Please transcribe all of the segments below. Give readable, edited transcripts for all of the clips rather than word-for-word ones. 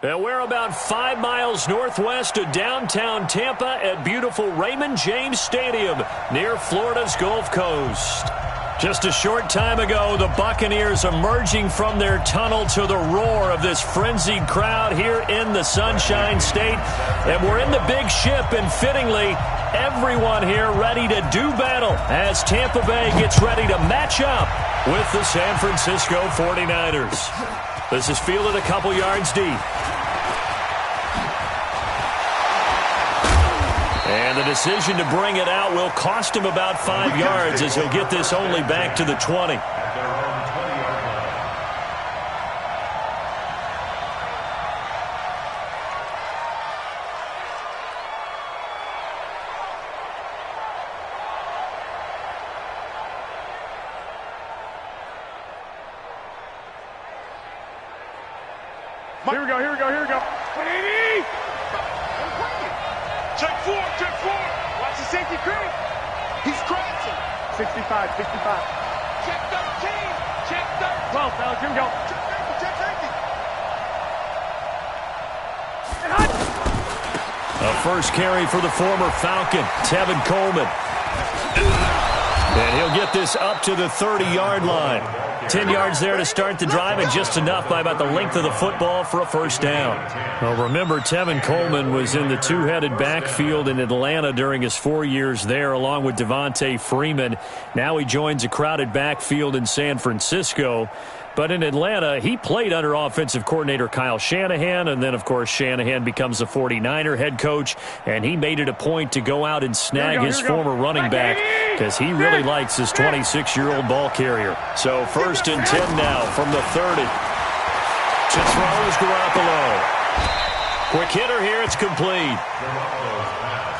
And we're about 5 miles northwest of downtown Tampa at beautiful Raymond James Stadium near Florida's Gulf Coast. Just a short time ago, the Buccaneers emerging from their tunnel to the roar of this frenzied crowd here in the Sunshine State. And we're in the big ship, and fittingly, everyone here ready to do battle as Tampa Bay gets ready to match up with the San Francisco 49ers. This is fielded a couple yards deep. And the decision to bring it out will cost him about 5 yards as he'll get this only back to the 20. Here we go, here we go, here we go. Check four, check four. Watch the safety creep. He's crouching. 65, 65. Check 13, check 13. 12, fellas, here we go. Check safety, check safety. A first carry for the former Falcon, Tevin Coleman. And he'll get this up to the 30-yard line. 10 yards there to start the drive, and just enough by about the length of the football for a first down. Well, remember, Tevin Coleman was in the two-headed backfield in Atlanta during his 4 years there, along with Devontae Freeman. Now he joins a crowded backfield in San Francisco. But in Atlanta, he played under offensive coordinator Kyle Shanahan, and then, of course, Shanahan becomes a 49er head coach, and he made it a point to go out and snag his former running back because he really likes his 26-year-old ball carrier. So 1st and 10 now from the 30. To throw is Garoppolo. Quick hitter here, it's complete. Garoppolo's pass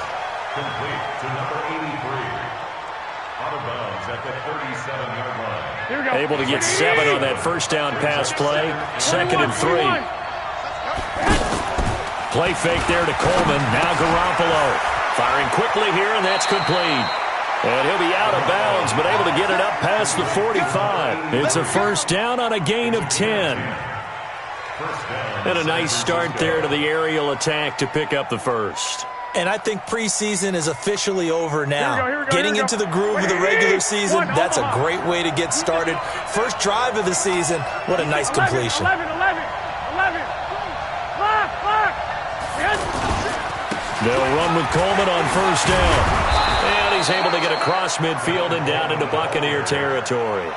complete to number 83. Out of bounds at the 37-yard line. Able to get 7 on that first down pass play. 2nd and 3. Play fake there to Coleman. Now Garoppolo. Firing quickly here, and that's complete. And he'll be out of bounds, but able to get it up past the 45. It's a first down on a gain of 10. And a nice start there to the aerial attack to pick up the first. And I think preseason is officially over now. Getting into the groove of the regular season, that's a great way to get started. First drive of the season, what a nice completion. 11. They'll run with Coleman on first down. And he's able to get across midfield and down into Buccaneer territory.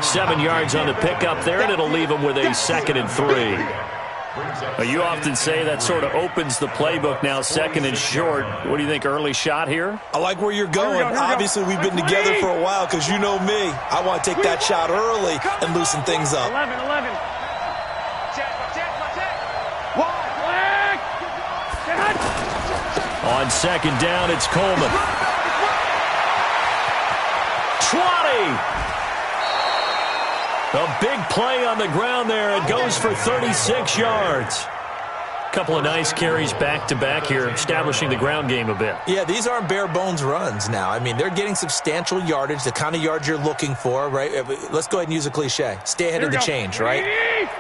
7 yards on the pickup there, and it'll leave him with a 2nd and 3. You often say that sort of opens the playbook now, 2nd and short. What do you think, early shot here? I like where you're going. Obviously, we've been together for a while because you know me. I want to take that shot early and loosen things up. 11. On 2nd down, it's Coleman. 20! A big play on the ground there. It goes for 36 yards. Couple of nice carries back-to-back here, establishing the ground game a bit. Yeah, these aren't bare-bones runs now. I mean, they're getting substantial yardage, the kind of yards you're looking for, right? Let's go ahead and use a cliche. Stay ahead of the change, right?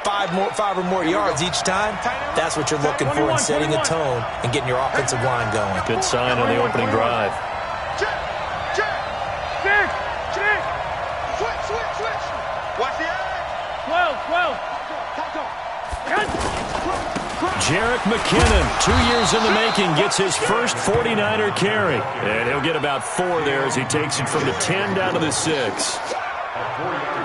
5 or more yards each time. That's what you're looking for in setting a tone and getting your offensive line going. Good sign on the opening drive. Switch. Watch the eye. 12. Jerick McKinnon, 2 years in the making, gets his first 49er carry. And he'll get about 4 there as he takes it from the 10 down to the 6.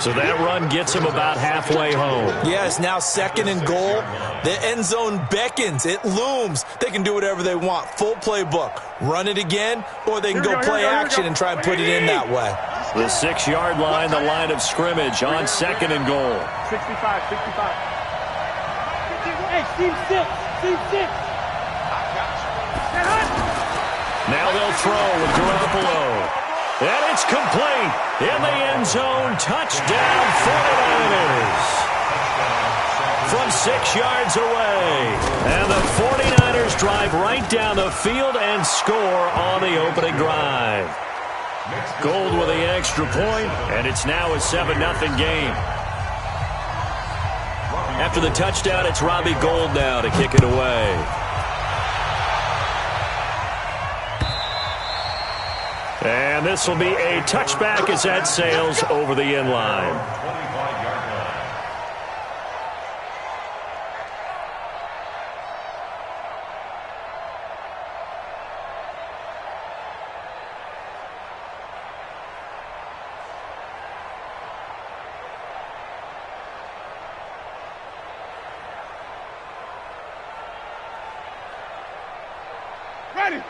So that run gets him about halfway home. Yeah, it's now 2nd and goal. The end zone beckons. It looms. They can do whatever they want. Full playbook. Run it again, or they can go play action and try and put it in that way. The 6-yard line, the line of scrimmage on 2nd and goal. 65. Hey, Steve 6. Now they'll throw with Garoppolo. And it's complete. In the end zone, touchdown 49ers. From 6 yards away. And the 49ers drive right down the field and score on the opening drive. Gold with the extra point, and it's now a 7-0 game. After the touchdown, it's Robbie Gould now to kick it away. And this will be a touchback as that sails over the end line.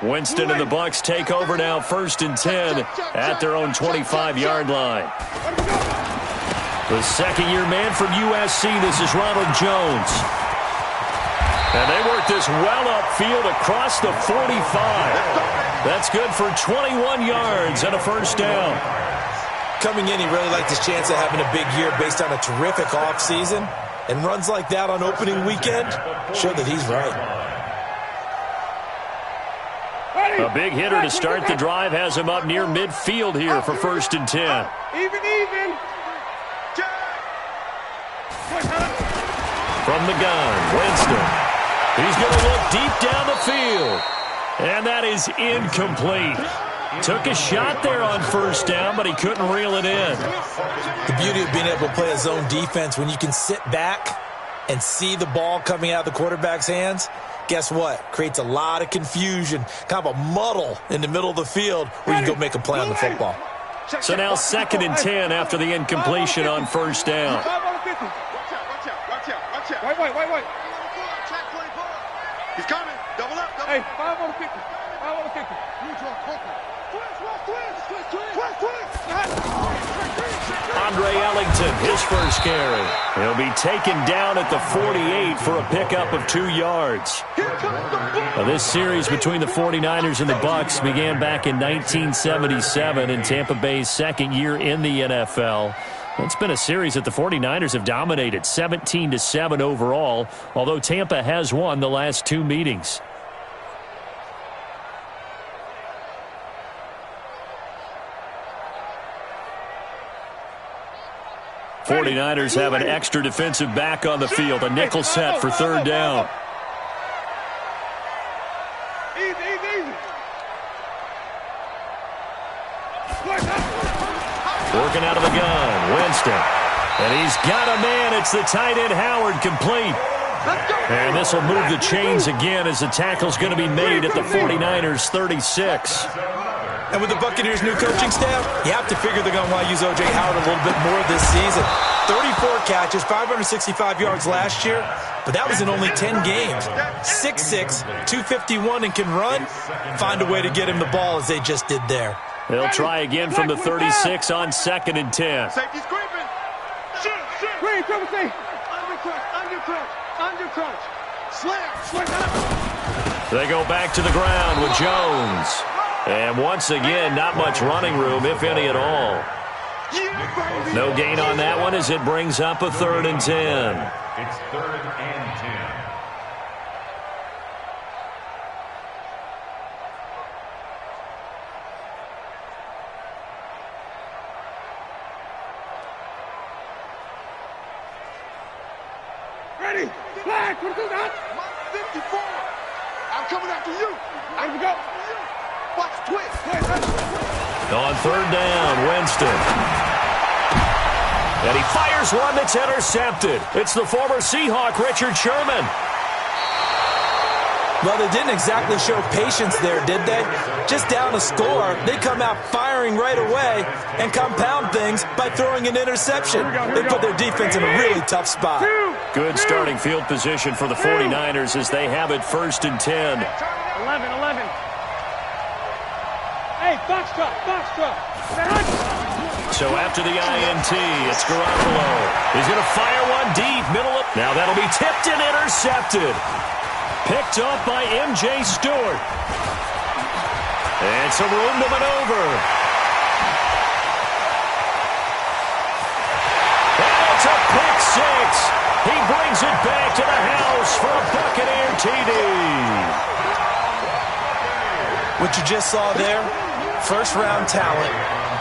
Winston and the Bucs take over now, 1st and 10 at their own 25-yard line. The second-year man from USC, this is Ronald Jones. And they work this well upfield across the 45. That's good for 21 yards and a first down. Coming in, he really liked his chance of having a big year based on a terrific offseason. And runs like that on opening weekend show that he's right. A big hitter to start the drive has him up near midfield here for 1st and 10. Even. From the gun, Winston. He's going to look deep down the field. And that is incomplete. Took a shot there on 1st down, but he couldn't reel it in. The beauty of being able to play a zone defense, when you can sit back and see the ball coming out of the quarterback's hands, guess what? Creates a lot of confusion, kind of a muddle in the middle of the field where you go make a play on the football. So now 2nd and 10 after the incompletion on 1st down. Watch out. Wait. He's coming. Double up. Hey, 5 on the 50. 5 on the 50. Andre Ellington, his first carry. He'll be taken down at the 48 for a pickup of 2 yards. Now, this series between the 49ers and the Bucs began back in 1977 in Tampa Bay's 2nd year in the NFL. It's been a series that the 49ers have dominated, 17-7 overall, although Tampa has won the last 2 meetings. '49ers have an extra defensive back on the field, a nickel set for 3rd down. Easy. Working out of the gun, Winston. And he's got a man. It's the tight end, Howard, complete. And this will move the chains again as the tackle's going to be made at the 49ers' 36. And with the Buccaneers' new coaching staff, you have to figure they're going to want to use O.J. Howard a little bit more this season. 34 catches, 565 yards last year, but that was in only 10 games. 6'6", 251, and can run. Find a way to get him the ball as they just did there. They'll try again from the 36 on 2nd and 10. Safety's creeping. Screen, triple C. Undercrunch. Slam. They go back to the ground with Jones. And once again, not much running room, if any at all. No gain on that one as it brings up a 3rd and 10. It's 3rd and 10. Ready? Flag. What do that? 54. I'm coming after you. Here we go. Watch twist. On 3rd down, Winston. And he fires one that's intercepted. It's the former Seahawk, Richard Sherman. Well, they didn't exactly show patience there, did they? Just down a score, they come out firing right away and compound things by throwing an interception. They put their defense in a really tough spot. Good starting field position for the 49ers as they have it 1st and 10. 11. Hey, box truck. So after the INT, it's Garoppolo. He's going to fire one deep, middle of... Now that'll be tipped and intercepted. Picked up by M.J. Stewart. And some room to maneuver. And it's a pick six. He brings it back to the house for a Buccaneer TD. What you just saw there, first-round talent,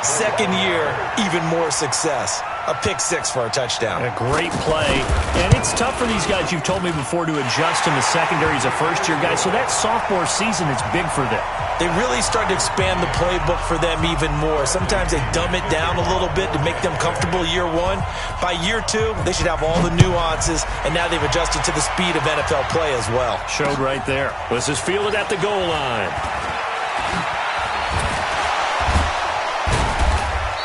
2nd year, even more success. a pick six for a touchdown. A great play. And it's tough for these guys, you've told me before, to adjust in the secondary as a first-year guy. So that sophomore season is big for them. They really start to expand the playbook for them even more. Sometimes they dumb it down a little bit to make them comfortable year one. By year two, they should have all the nuances, and now they've adjusted to the speed of NFL play as well. Showed right there. This is fielded at the goal line.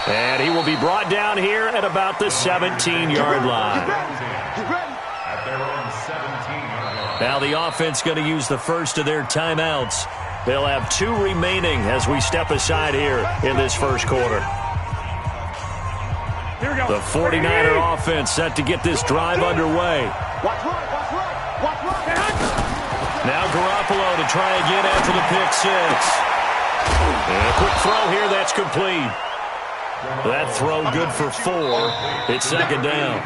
And he will be brought down here at about the 17-yard line. Now the offense going to use the first of their timeouts. They'll have 2 remaining as we step aside here in this first quarter. The 49er offense set to get this drive underway. Now Garoppolo to try again after the pick six. And a quick throw here, that's complete. That throw good for 4. It's second down.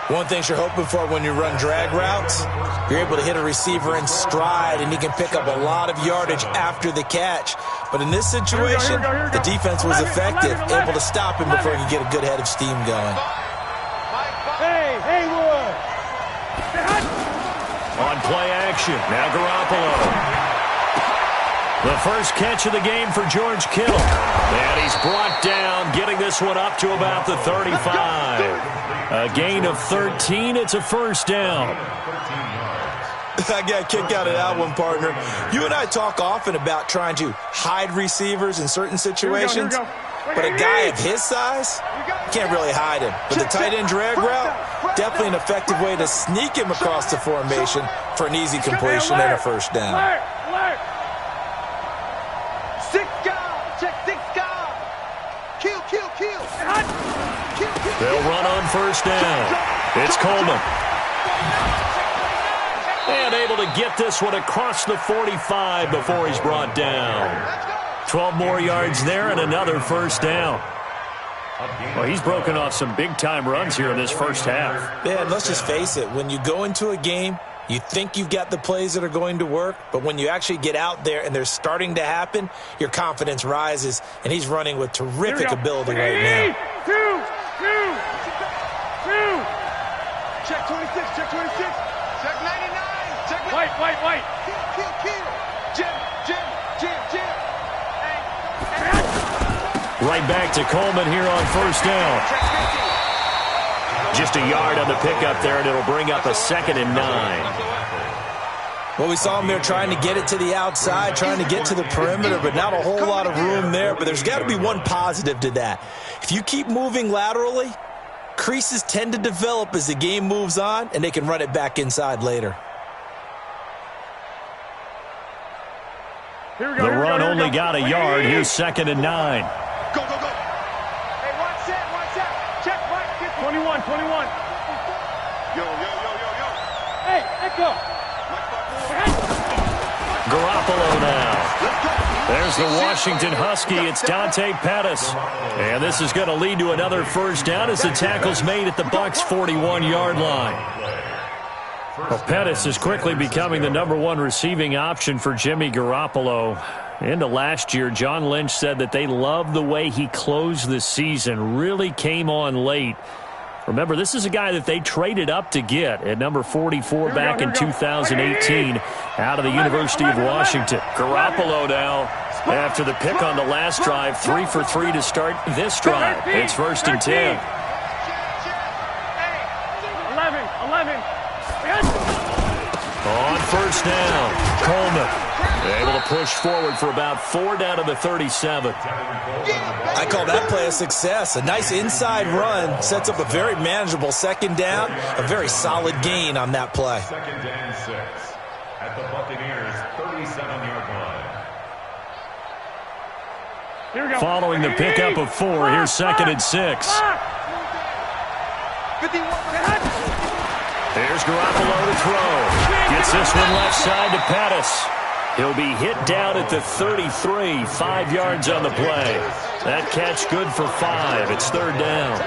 One thing you're hoping for when you run drag routes, you're able to hit a receiver in stride, and he can pick up a lot of yardage after the catch. But in this situation, the defense was effective, able to stop him before he could get a good head of steam going. Hey, Haywood! On play action, now Garoppolo. The first catch of the game for George Kittle. And he's brought down, getting this one up to about the 35. A gain of 13. It's a first down. I got a kick out of that one, partner. You and I talk often about trying to hide receivers in certain situations. But a guy of his size, you can't really hide him. But the tight end drag route, definitely an effective way to sneak him across the formation for an easy completion and a first down. They'll run on first down. It's Coleman. And able to get this one across the 45 before he's brought down. 12 more yards there and another first down. Well, he's broken off some big-time runs here in this first half. Yeah, and let's just face it. When you go into a game, you think you've got the plays that are going to work, but when you actually get out there and they're starting to happen, your confidence rises, and he's running with terrific ability right now. Check 26, check 26. Check 99. Check White. Jim. Right back to Coleman here on first down. Just a yard on the pickup there, and it'll bring up a 2nd and 9. Well, we saw him there trying to get it to the outside, trying to get to the perimeter, but not a whole lot of room there. But there's got to be one positive to that. If you keep moving laterally, creases tend to develop as the game moves on, and they can run it back inside later. The run only got a yard. Here's 2nd and 9. Go. Hey, watch that. Check right. 21. Yo. Hey, echo. Garoppolo now. There's the Washington Husky. It's Dante Pettis. And this is going to lead to another first down as the tackle's made at the Bucs' 41-yard line. Well, Pettis is quickly becoming the number 1 receiving option for Jimmy Garoppolo. Into last year, John Lynch said that they loved the way he closed the season, really came on late. Remember, this is a guy that they traded up to get at number 44 back in 2018 out of the University of Washington. Garoppolo now, after the pick on the last drive, 3 for 3 to start this drive. It's 1st and 10. 11. On first down, Coleman able to push forward for about 4 down to the 37. I call that play a success. A nice inside run sets up a very manageable 2nd down, a very solid gain on that play. 2nd and 6 at the Buccaneers' 37-yard line. Following the pickup of 4, here's 2nd and 6. There's Garoppolo to throw. Gets this one left side to Pettis. He'll be hit down at the 33, 5 yards on the play. That catch good for 5. It's 3rd down.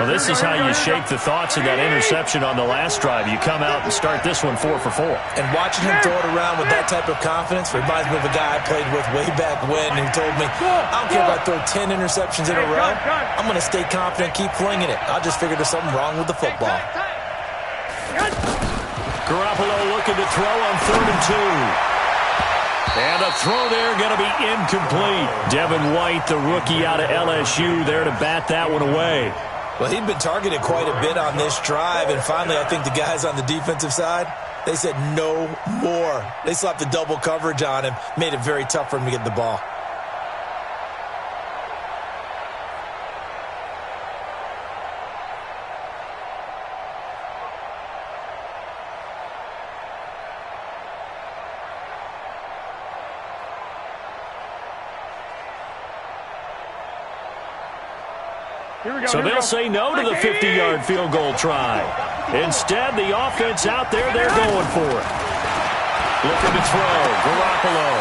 Well, this is how you shake the thoughts of that interception on the last drive. You come out and start this one 4 for 4. And watching him throw it around with that type of confidence reminds me of a guy I played with way back when who told me, I don't care if I throw 10 interceptions in a row. I'm going to stay confident, keep flinging it. I just figured there's something wrong with the football. Garoppolo looking to throw on 3rd and 2. And the throw there going to be incomplete. Devin White, the rookie out of LSU, there to bat that one away. Well, he'd been targeted quite a bit on this drive, and finally I think the guys on the defensive side, they said no more. They slapped the double coverage on him, made it very tough for him to get the ball. So they'll say no to the 50-yard field goal try. Instead, the offense out there, they're going for it. Looking to throw, Garoppolo.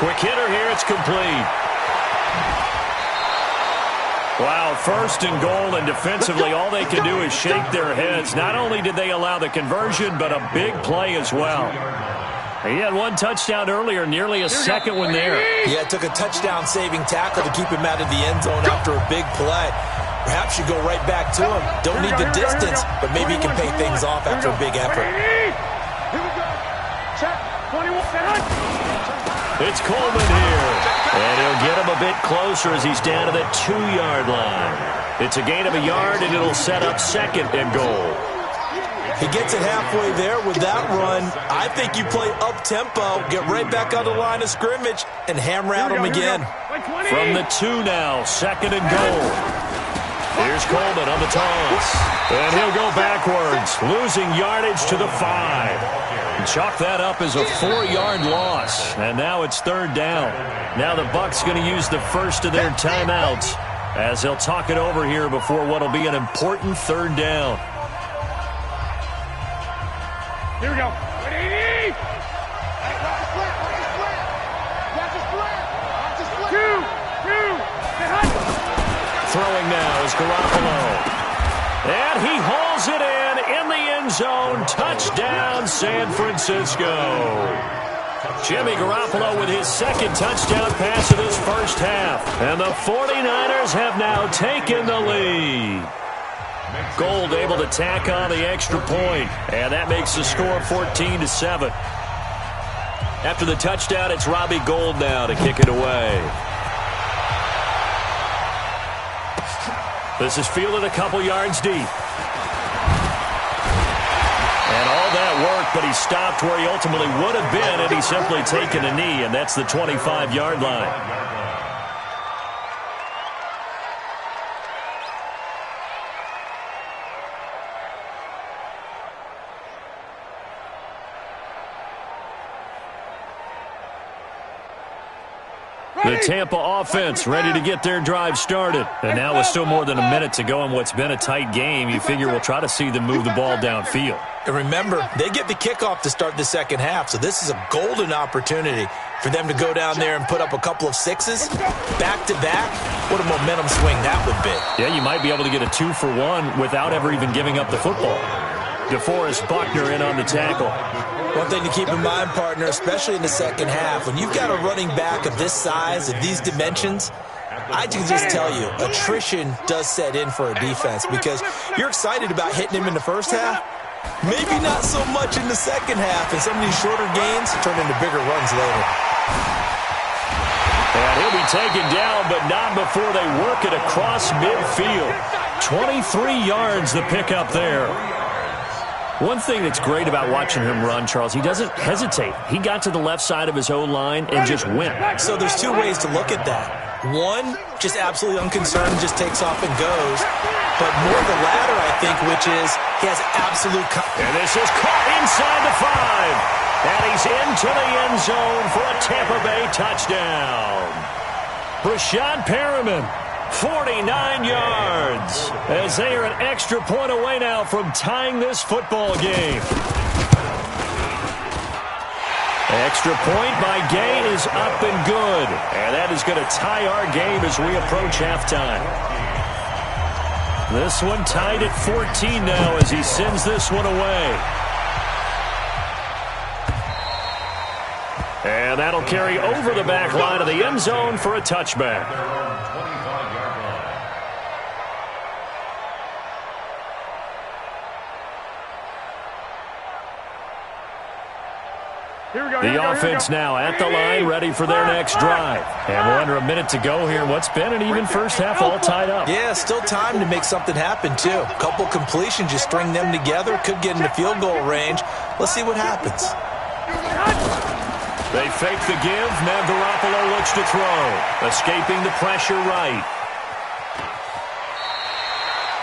Quick hitter here, it's complete. Wow, 1st and goal, and defensively, all they can do is shake their heads. Not only did they allow the conversion, but a big play as well. He had 1 touchdown earlier, nearly a second one there. Yeah, it took a touchdown-saving tackle to keep him out of the end zone after a big play. Perhaps you go right back to him. Don't need the distance, but maybe he can pay things off after a big effort. It's Coleman here. And he'll get him a bit closer as he's down to the 2-yard line. It's a gain of a yard, and it'll set up 2nd and goal. He gets it halfway there with that run. I think you play up-tempo, get right back on the line of scrimmage, and hammer at him again. From the 2 now, 2nd and goal. Here's Coleman on the toss. And he'll go backwards, losing yardage to the 5. Chalk that up as a 4-yard loss. And now it's 3rd down. Now the Bucs going to use the first of their timeouts as they'll talk it over here before what will be an important 3rd down. Here we go. Throwing now is Garoppolo. And he hauls it in the end zone. Touchdown, San Francisco. Jimmy Garoppolo with his 2nd touchdown pass of this first half. And the 49ers have now taken the lead. Gold able to tack on the extra point. And that makes the score 14-7. After the touchdown, it's Robbie Gould now to kick it away. This is fielded a couple yards deep. And all that work, but he stopped where he ultimately would have been had he simply taken a knee, and that's the 25-yard line. The Tampa offense ready to get their drive started. And now with still more than a minute to go in what's been a tight game, you figure we'll try to see them move the ball downfield. And remember, they get the kickoff to start the 2nd half, so this is a golden opportunity for them to go down there and put up a couple of 6s back-to-back. What a momentum swing that would be. Yeah, you might be able to get a 2-for-1 without ever even giving up the football. DeForest Buckner in on the tackle. One thing to keep in mind, partner, especially in the 2nd half, when you've got a running back of this size, of these dimensions, I can just tell you, attrition does set in for a defense because you're excited about hitting him in the first half, maybe not so much in the 2nd half, and some of these shorter gains turn into bigger runs later. And he'll be taken down, but not before they work it across midfield. 23 yards the pickup there. One thing that's great about watching him run, Charles, he doesn't hesitate. He got to the left side of his O-line and just went. So there's 2 ways to look at that. One, just absolutely unconcerned, just takes off and goes. But more the latter, I think, which is he has absolute... And this is caught inside the 5. And he's into the end zone for a Tampa Bay touchdown. Brashad Perriman, 49 yards, as they are an extra point away now from tying this football game. Extra point by Gay is up and good. And that is going to tie our game as we approach halftime. This one tied at 14 now as he sends this one away. And that'll carry over the back line of the end zone for a touchback. The offense now at the line, ready for their next drive. And we're under a minute to go here. What's been an even first half, all tied up. Yeah, still time to make something happen, too. A couple completions, you string them together, could get into field goal range. Let's see what happens. They fake the give. Now Garoppolo looks to throw. Escaping the pressure right.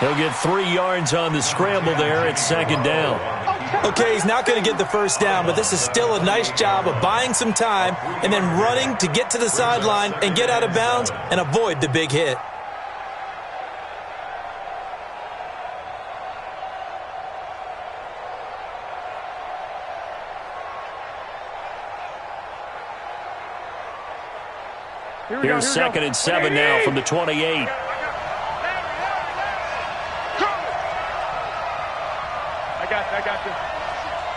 He'll get 3 yards on the scramble there at second down. Okay, he's not going to get the first down, but this is still a nice job of buying some time and then running to get to the sideline and get out of bounds and avoid the big hit. Here's second and 7 now from the 28. I got this.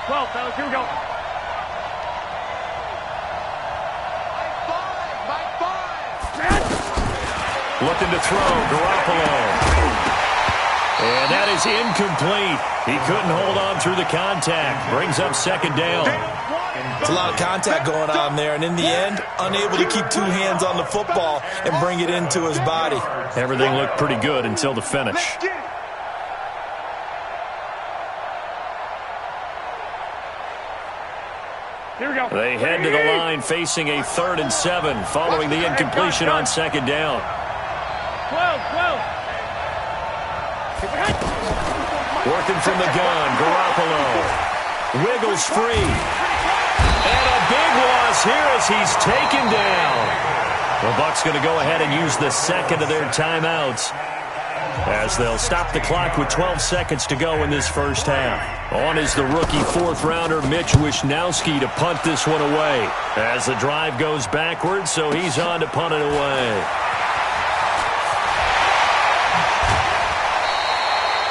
12, fellas, here we go. Looking to throw, Garoppolo. And that is incomplete. He couldn't hold on through the contact. Brings up second down. It's a lot of contact going on there, and in the end, unable to keep 2 hands on the football and bring it into his body. Everything looked pretty good until the finish. They head to the line facing a 3rd and 7 following the incompletion on second down. 12. Working from the gun, Garoppolo. Wiggles free. And a big loss here as he's taken down. The Bucs going to go ahead and use the second of their timeouts as they'll stop the clock with 12 seconds to go in this first half. On is the rookie 4th-rounder Mitch Wishnowsky to punt this one away as the drive goes backwards, so he's on to punt it away.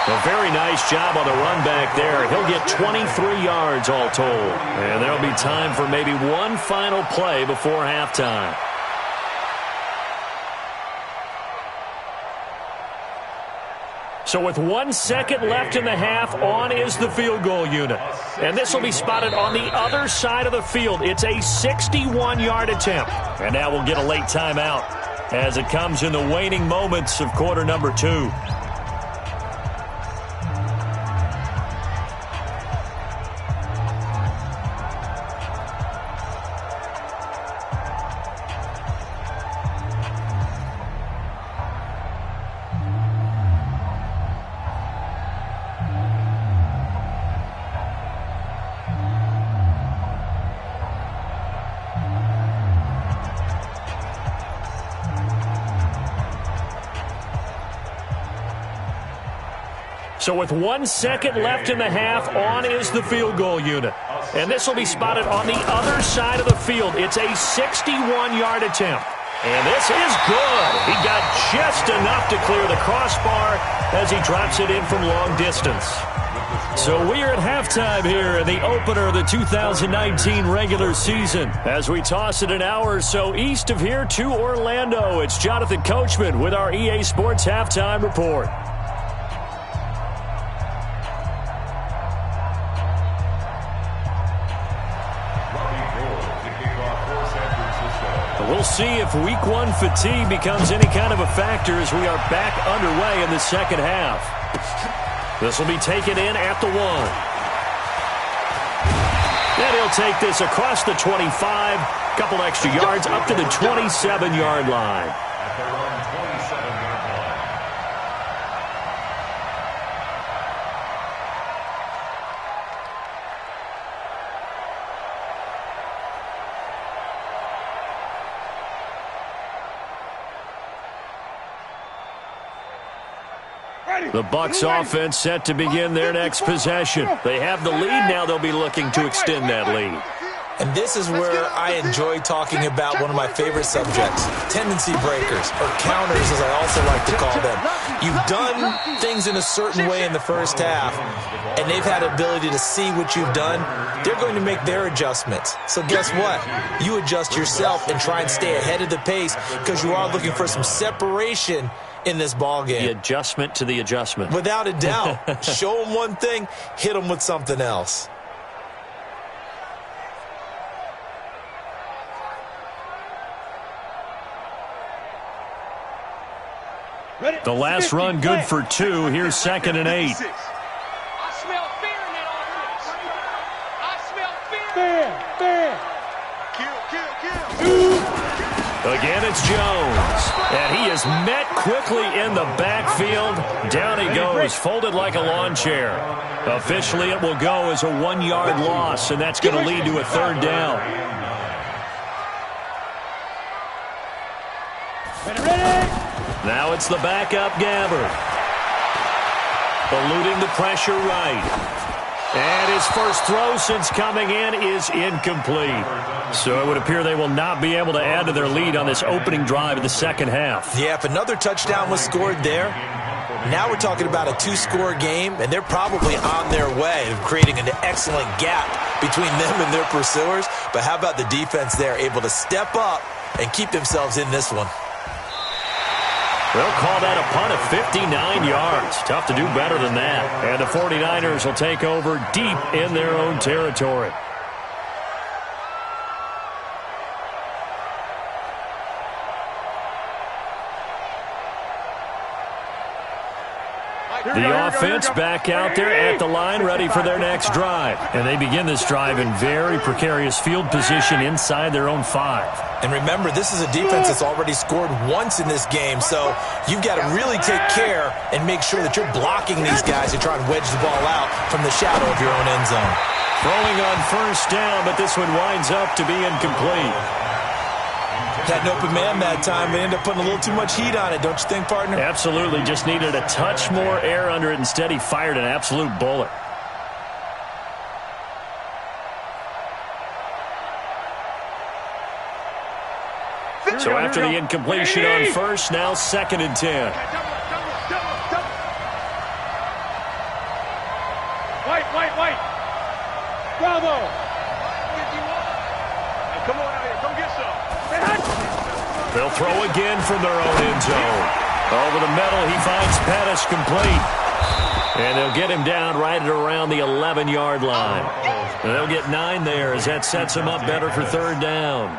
A very nice job on the run back there. He'll get 23 yards all told. And there'll be time for maybe one final play before halftime. So with 1 second left in the half, on is the field goal unit. And this will be spotted on the other side of the field. It's a 61-yard attempt. And now we'll get a late timeout as it comes in the waning moments of quarter number 2. So with 1 second left in the half, on is the field goal unit. And this will be spotted on the other side of the field. It's a 61-yard attempt. And this is good. He got just enough to clear the crossbar as he drops it in from long distance. So we are at halftime here in the opener of the 2019 regular season. As we toss it an hour or so east of here to Orlando, it's Jonathan Coachman with our EA Sports Halftime Report. We'll see if week 1 fatigue becomes any kind of a factor as we are back underway in the second half. This will be taken in at the 1. And he'll take this across the 25, couple extra yards up to the 27-yard line. The Bucs offense set to begin their next possession. They have the lead now. They'll be looking to extend that lead. And this is where I enjoy talking about one of my favorite subjects, tendency breakers, or counters as I also like to call them. You've done things in a certain way in the first half, and they've had the ability to see what you've done. They're going to make their adjustments. So guess what? You adjust yourself and try and stay ahead of the pace because you are looking for some separation in this ball game. The adjustment to the adjustment. Without a doubt. Show them one thing, hit them with something else. The last run good for 2. Here's 2nd and 8. I smell fear in that offense. I smell fear. Kill. Again, it's Jones. And he is met quickly in the backfield. Down he goes, folded like a lawn chair. Officially, it will go as a 1-yard loss, and that's going to lead to a 3rd down. Now it's the backup Gabbert. Eluding the pressure right. And his first throw since coming in is incomplete. So it would appear they will not be able to add to their lead on this opening drive of the second half. Yeah, if another touchdown was scored there, now we're talking about a 2-score game, and they're probably on their way of creating an excellent gap between them and their pursuers. But how about the defense there, able to step up and keep themselves in this one? They'll call that a punt of 59 yards. Tough to do better than that. And the 49ers will take over deep in their own territory. The offense back out there at the line, ready for their next drive. And they begin this drive in very precarious field position inside their own 5. And remember, this is a defense that's already scored once in this game, so you've got to really take care and make sure that you're blocking these guys and try and wedge the ball out from the shadow of your own end zone. Throwing on first down, but this one winds up to be incomplete. Had an open man that time, but ended up putting a little too much heat on it, don't you think, partner? Absolutely. Just needed a touch more air under it. Instead, he fired an absolute bullet. So after the incompletion on first, now 2nd and 10. White. Bravo. Come on out here. Come get some. They'll throw again from their own end zone. Over the middle, he finds Pettis complete. And they'll get him down right at around the 11-yard line. And they'll get 9 there as that sets him up better for 3rd down.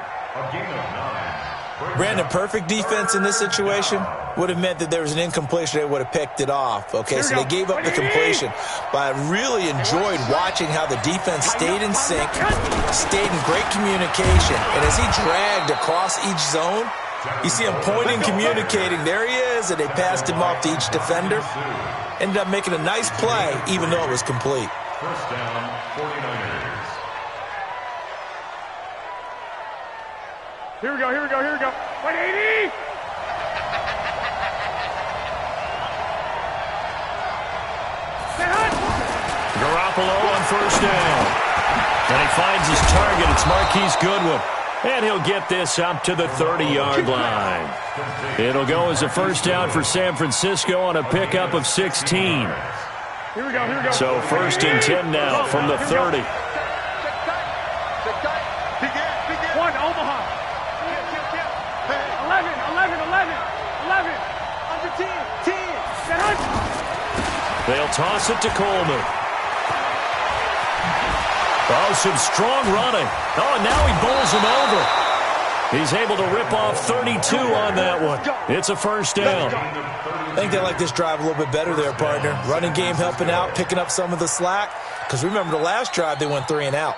Brandon, perfect defense in this situation would have meant that there was an incompletion. They would have picked it off. Okay, so they gave up the completion. But I really enjoyed watching how the defense stayed in sync, stayed in great communication. And as he dragged across each zone, you see him pointing, communicating. There he is, and they passed him off to each defender. Ended up making a nice play, even though it was complete. First down, 49ers. Here we go. Wait, 80! Garoppolo on first down. And he finds his target. It's Marquise Goodwin. And he'll get this up to the 30-yard line. It'll go as a first down for San Francisco on a pickup of 16. Here we go. So 1st and 10 now from the 30. One, Omaha. 11. Under 10. They'll toss it to Coleman. Oh, some strong running. Oh, and now he bowls him over. He's able to rip off 32 on that one. It's a first down. I think they like this drive a little bit better there, partner. Running game helping out, picking up some of the slack. Because remember, the last drive, they went 3 and out.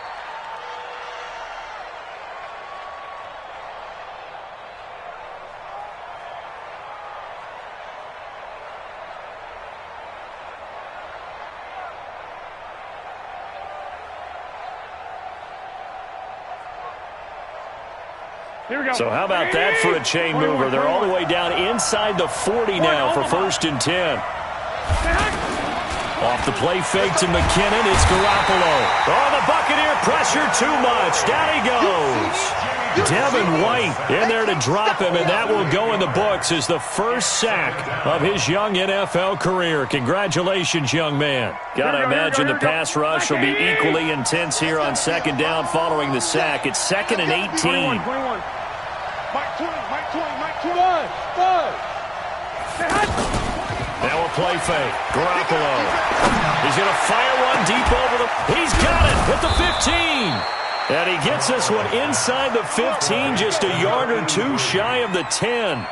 So how about that for a chain mover? They're all the way down inside the 40 now for 1st and 10. Off the play fake to McKinnon, it's Garoppolo. Oh, the Buccaneer pressure too much. Down he goes. Devin White in there to drop him, and that will go in the books as the first sack of his young NFL career. Congratulations, young man. Got to imagine the pass rush will be equally intense here on second down following the sack. It's 2nd and 18. 21. Mike 20, Mike 20, Mike 20. Now a play fake. Garoppolo. He's going to fire one deep over the... He's got it at the 15. And he gets this one inside the 15, just a yard or two shy of the 10.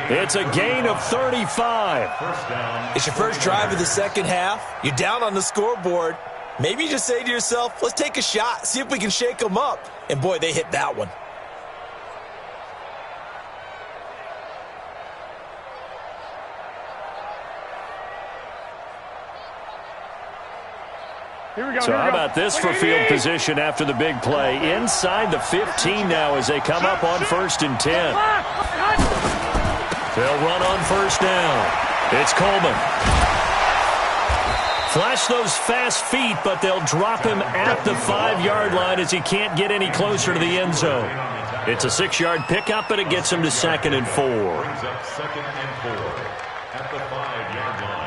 It's a gain of 35. It's your first drive of the second half. You're down on the scoreboard. Maybe you just say to yourself, let's take a shot, see if we can shake them up. And boy, they hit that one. So how about this for field position after the big play? Inside the 15 now as they come up on 1st and 10. They'll run on 1st down. It's Coleman. Flash those fast feet, but they'll drop him at the 5-yard line as he can't get any closer to the end zone. It's a 6-yard pickup, and it gets him to 2nd and 4. Brings up 2nd and 4 at the 5-yard line.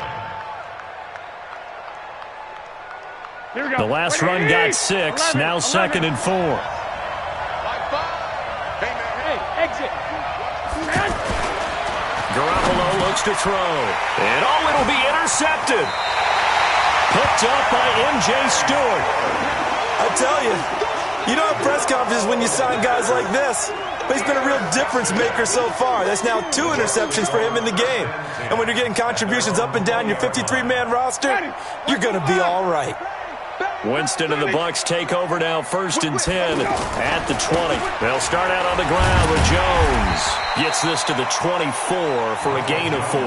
The last run got 6, now 2nd and 4. Garoppolo looks to throw. And it'll be intercepted. Picked up by M.J. Stewart. I tell you, you don't have press conferences when you sign guys like this. But he's been a real difference maker so far. That's now 2 interceptions for him in the game. And when you're getting contributions up and down your 53-man roster, you're going to be all right. Winston and the Bucs take over now, 1st and 10 at the 20. They'll start out on the ground with Jones. Gets this to the 24 for a gain of 4.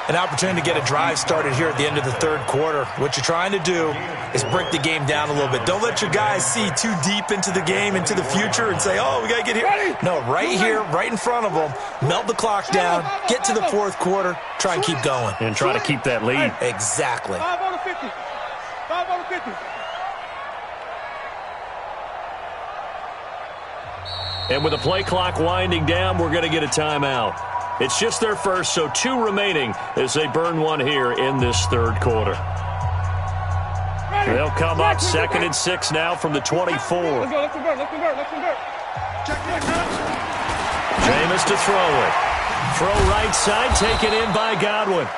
An opportunity to get a drive started here at the end of the third quarter. What you're trying to do is break the game down a little bit. Don't let your guys see too deep into the game, into the future, and say, oh, we got to get here. No, right here, right in front of them. Melt the clock down, get to the fourth quarter, try and keep going. And try to keep that lead. Exactly. 5 on the 50. 5 on the 50. And with the play clock winding down, we're going to get a timeout. It's just their first, so 2 remaining as they burn one here in this third quarter. They'll come up 2nd and 6 now from the 24. Let's go, let's convert, let's convert, let's convert. Jameis to throw it. Throw right side, taken in by Godwin.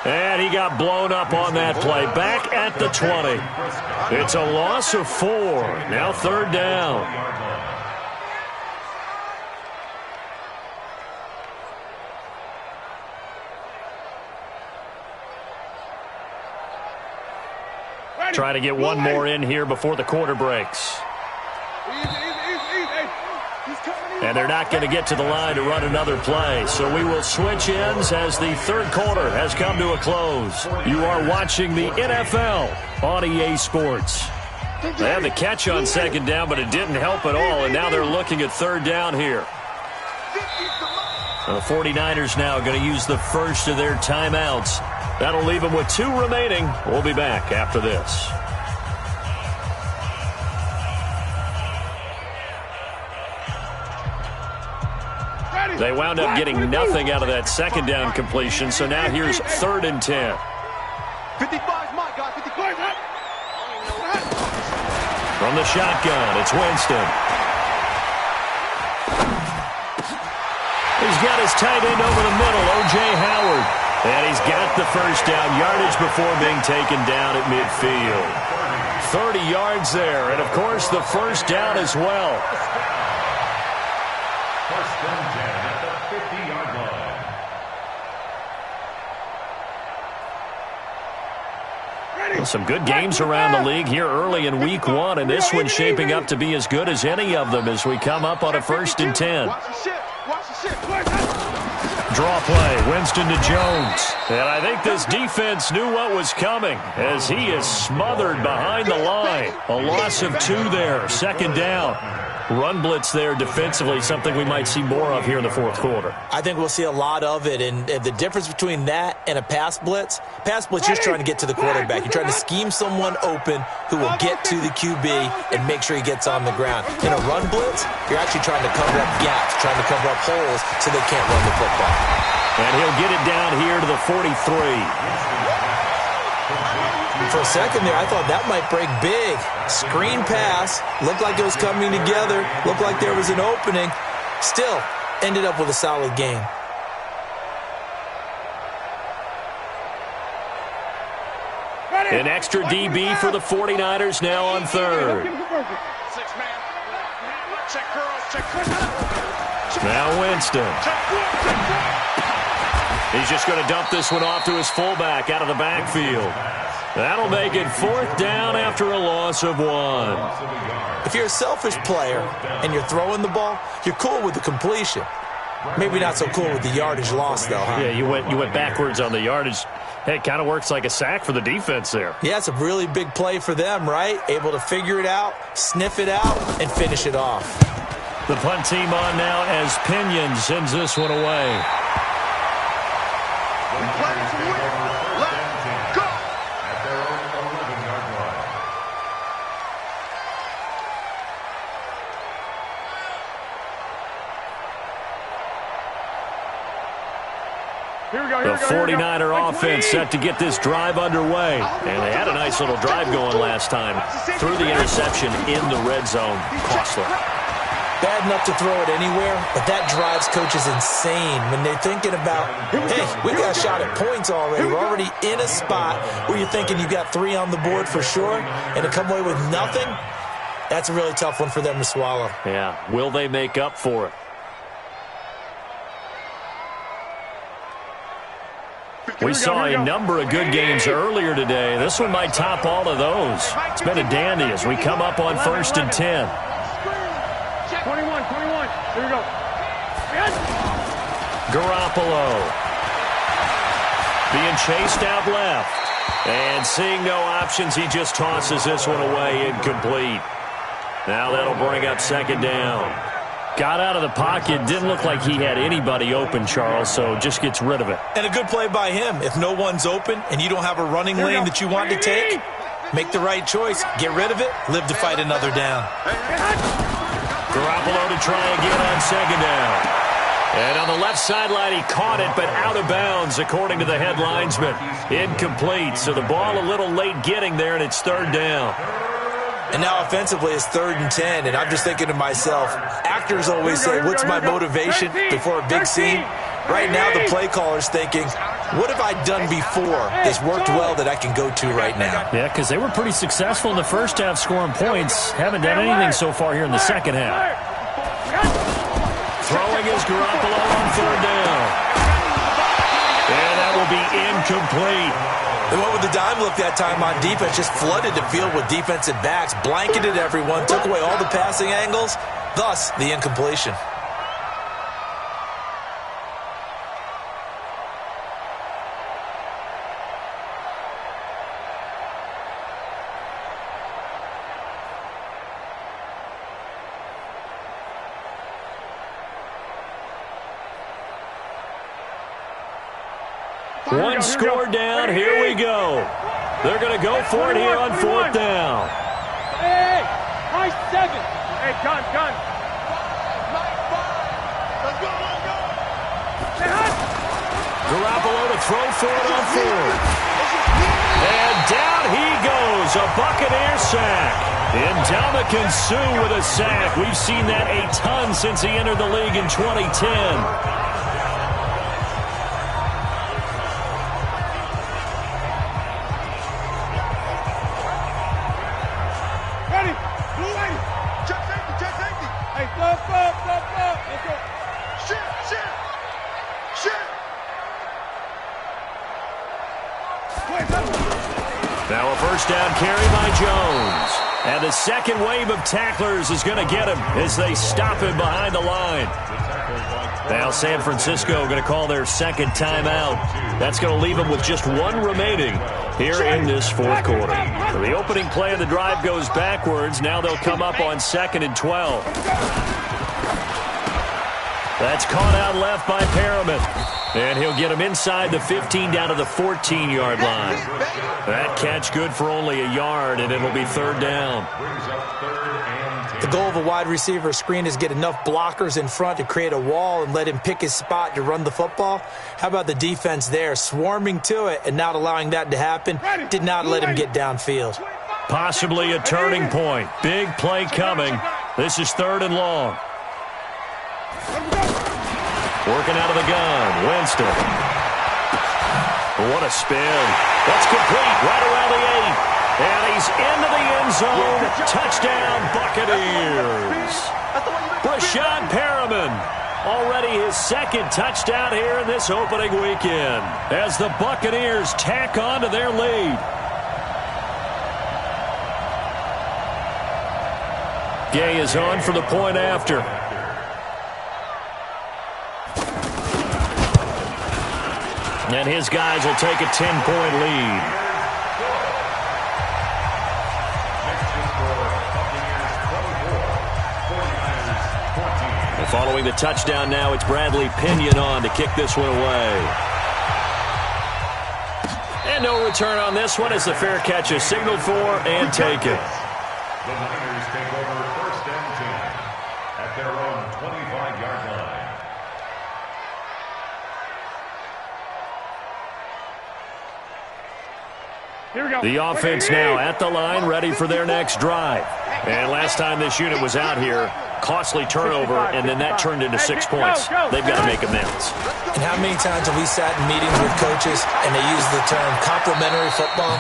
And he got blown up on that play. Back at the 20. It's a loss of 4. Now 3rd down. Try to get one more in here before the quarter breaks. And they're not going to get to the line to run another play. So we will switch ends as the third quarter has come to a close. You are watching the NFL on EA Sports. They had the catch on 2nd down, but it didn't help at all. And now they're looking at 3rd down here. The 49ers now going to use the first of their timeouts. That'll leave them with 2 remaining. We'll be back after this. They wound up getting nothing out of that 2nd down completion, so now here's 3rd and 10. 55's my guy, 55. From the shotgun, it's Winston. He's got his tight end over the middle, O.J. Howard. And he's got the first down, yardage before being taken down at midfield. 30 yards there, and of course the first down as well. 1st and 10 at the 50-yard line. Well, some good games around the league here early in week 1, and this one's shaping up to be as good as any of them as we come up on a 1st and 10. Watch the shit. Watch the shit. Draw play, Winston to Jones. And I think this defense knew what was coming as he is smothered behind the line. A loss of 2 there, 2nd down. Run blitz there defensively, something we might see more of here in the fourth quarter. I think we'll see a lot of it, and the difference between that and a pass blitz, you're just trying to get to the quarterback. You're trying to scheme someone open who will get to the QB and make sure he gets on the ground. In a run blitz, you're actually trying to cover up gaps, trying to cover up holes so they can't run the football. And he'll get it down here to the 43. For a second there, I thought that might break big. Screen pass, looked like it was coming together, looked like there was an opening. Still, ended up with a solid game. An extra DB for the 49ers now on third. Now Winston. He's just going to dump this one off to his fullback out of the backfield. That'll make it fourth down after a loss of 1. If you're a selfish player and you're throwing the ball, you're cool with the completion. Maybe not so cool with the yardage loss, though, huh? Yeah, you went backwards on the yardage. Hey, it kind of works like a sack for the defense there. Yeah, it's a really big play for them, right? Able to figure it out, sniff it out, and finish it off. The punt team on now as Pinion sends this one away. The 49er offense set to get this drive underway. And they had a nice little drive going last time. Threw the interception in the red zone. Costly. Bad enough to throw it anywhere, but that drives coaches insane when they're thinking about, hey, we got a shot at points already. We're already in a spot where you're thinking you got 3 on the board for sure, and to come away with nothing, that's a really tough one for them to swallow. Yeah, will they make up for it? We saw a number of good games earlier today. This one might top all of those. It's been a dandy as we come up on 1st and 10. 21. Here we go. Garoppolo being chased out left. And seeing no options, he just tosses this one away incomplete. Now that'll bring up 2nd down. Got out of the pocket. Didn't look like he had anybody open, Charles, so just gets rid of it. And a good play by him. If no one's open and you don't have a running lane that you want to take, make the right choice. Get rid of it. Live to fight another down. Garoppolo to try again on 2nd down. And on the left sideline, he caught it, but out of bounds, according to the head linesman. Incomplete, so the ball a little late getting there, and it's 3rd down. And now offensively it's 3rd and 10, and I'm just thinking to myself, actors always say, what's my motivation before a big scene? Right now the play caller's thinking, what have I done before that's worked well that I can go to right now? Yeah, because they were pretty successful in the first half scoring points. Haven't done anything so far here in the second half. Throwing is Garoppolo on 3rd down. And that will be incomplete. They went with the dime look that time on defense, just flooded the field with defensive backs, blanketed everyone, took away all the passing angles, thus the incompletion. One score down, here we go. They're going to go for it here on 4th down. Hey, nice 7. Hey, gun. Let's go. Garoppolo to throw for it on 4th. And down he goes, a Buccaneer sack. And Ndamukong Suh with a sack. We've seen that a ton since he entered the league in 2010. Now a first down carry by Jones. And the second wave of tacklers is going to get him as they stop him behind the line. Now San Francisco going to call their second timeout. That's going to leave them with just 1 remaining here in this fourth quarter. So the opening play of the drive goes backwards. Now they'll come up on 2nd and 12. That's caught out left by Perriman. And he'll get him inside the 15 down to the 14-yard line. That catch good for only a yard, and it'll be 3rd down. The goal of a wide receiver screen is get enough blockers in front to create a wall and let him pick his spot to run the football. How about the defense there, swarming to it and not allowing that to happen? Did not let him get downfield. Possibly a turning point. Big play coming. This is 3rd and long. Working out of the gun, Winston. What a spin. That's complete right around the 8. And he's into the end zone. Touchdown, Buccaneers. Breshad Perriman. Already his 2nd touchdown here in this opening weekend as the Buccaneers tack on to their lead. Gay is on for the point after. And his guys will take a 10-point lead. Following the touchdown now, it's Bradley Pinion on to kick this one away. And no return on this one as the fair catch is signaled for and taken. The Niners take over 1st and 10 at their own 25-yard line. Here we go. The offense now at the line, ready for their next drive. And last time this unit was out here, costly turnover, and then that turned into 6 points. They've got to make amends. And how many times have we sat in meetings with coaches and they use the term complementary football?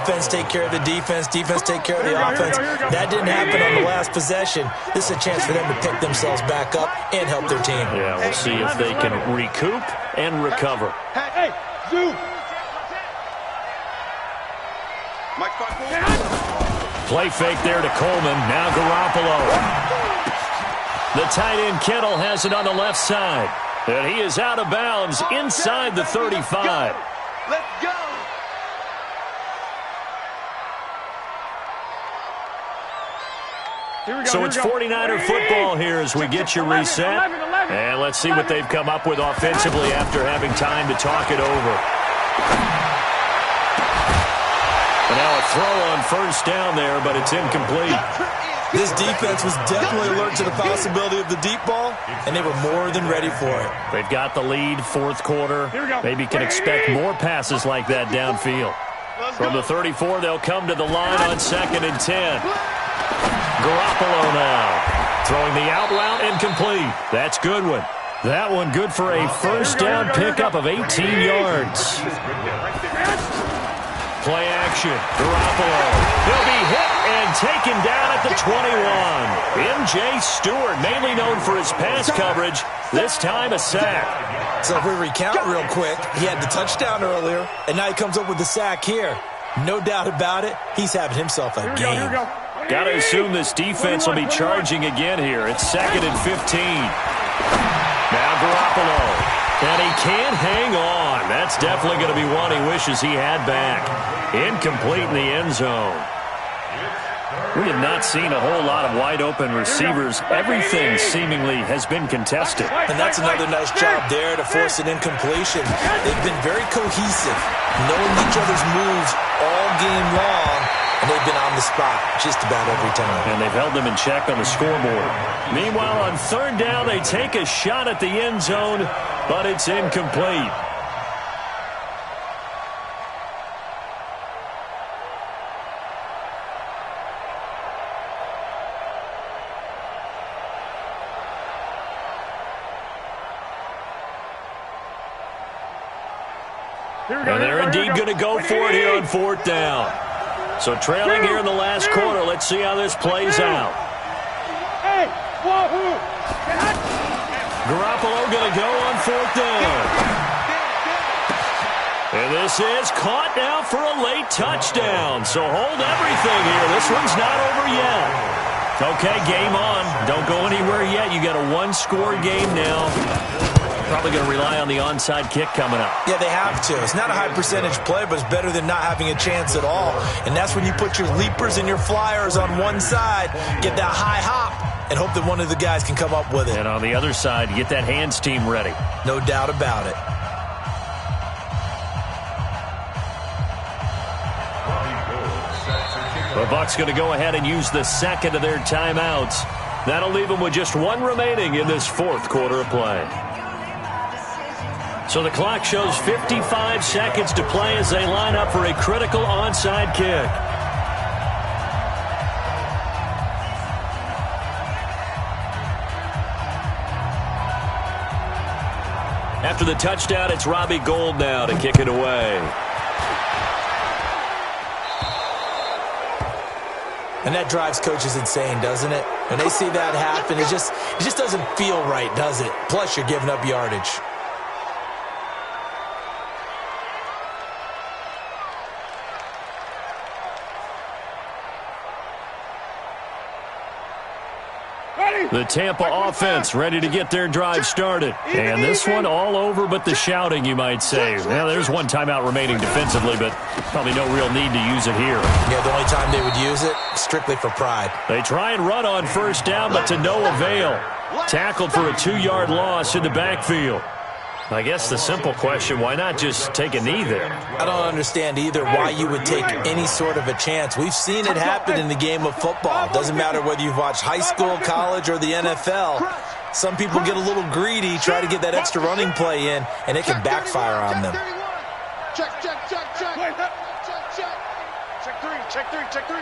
Offense take care of the defense, defense take care of the offense. That didn't happen on the last possession. This is a chance for them to pick themselves back up and help their team. Yeah, we'll see if they can recoup and recover. Hey, Zoo. Play fake there to Coleman. Now Garoppolo. The tight end Kittle has it on the left side. And he is out of bounds inside the 35. Let's go. So it's 49er football here as we get you reset. And let's see what they've come up with offensively after having time to talk it over. And now a throw on 1st down there, but it's incomplete. This defense was definitely alert to the possibility of the deep ball, and they were more than ready for it. They've got the lead, 4th quarter. Maybe can expect more passes like that downfield. From the 34, they'll come to the line on 2nd and 10. Garoppolo now. Throwing the out route incomplete. That's Goodwin. That one good for a 1st down pickup of 18 yards. Play action. Garoppolo. He'll be hit and taken down at the 21. M.J. Stewart, mainly known for his pass coverage, this time a sack. So if we recount real quick, he had the touchdown earlier, and now he comes up with the sack here. No doubt about it, he's having himself a game. Got to assume this defense will be charging again here. It's 2nd and 15. Now Garoppolo. And he can't hang on. That's definitely going to be one he wishes he had back. Incomplete in the end zone. We have not seen a whole lot of wide-open receivers. Everything seemingly has been contested. And that's another nice job there to force an incompletion. They've been very cohesive, knowing each other's moves all game long, and they've been on the spot just about every time. And they've held them in check on the scoreboard. Meanwhile, on 3rd down, they take a shot at the end zone, but it's incomplete. And they're indeed going to go for it here on 4th down. So trailing here in the last quarter. Let's see how this plays out. Garoppolo going to go on 4th down. And this is caught now for a late touchdown. So hold everything here. This one's not over yet. Okay, game on. Don't go anywhere yet. You got a 1-score game now. Probably going to rely on the onside kick coming up. Yeah, they have to. It's not a high percentage play, but it's better than not having a chance at all. And that's when you put your leapers and your flyers on one side, get that high hop, and hope that one of the guys can come up with it. And on the other side, get that hands team ready. No doubt about it. The Bucs going to go ahead and use the second of their timeouts. That'll leave them with just one remaining in this fourth quarter of play. So the clock shows 55 seconds to play as they line up for a critical onside kick. After the touchdown, it's Robbie Gould now to kick it away. And that drives coaches insane, doesn't it? When they see that happen, it just doesn't feel right, does it? Plus, you're giving up yardage. The Tampa offense ready to get their drive started. And this one all over but the shouting, you might say. Now, there's one timeout remaining defensively, but probably no real need to use it here. Yeah, the only time they would use it, strictly for pride. They try and run on first down, but to no avail. Tackled for a 2-yard loss in the backfield. I guess the simple question, why not just take a knee there? I don't understand either why you would take any sort of a chance. We've seen it happen in the game of football. It doesn't matter whether you've watched high school, college, or the NFL. Some people get a little greedy, try to get that extra running play in, and it can backfire on them. Check, check, check, check. Check, check. Check three, check three, check three.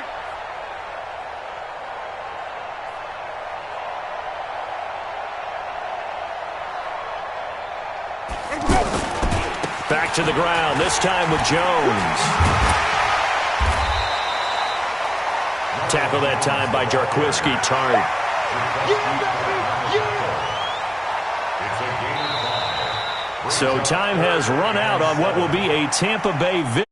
Back to the ground, this time with Jones. Tackle that time by Jarquiski Tartt. So time has run out on what will be a Tampa Bay victory.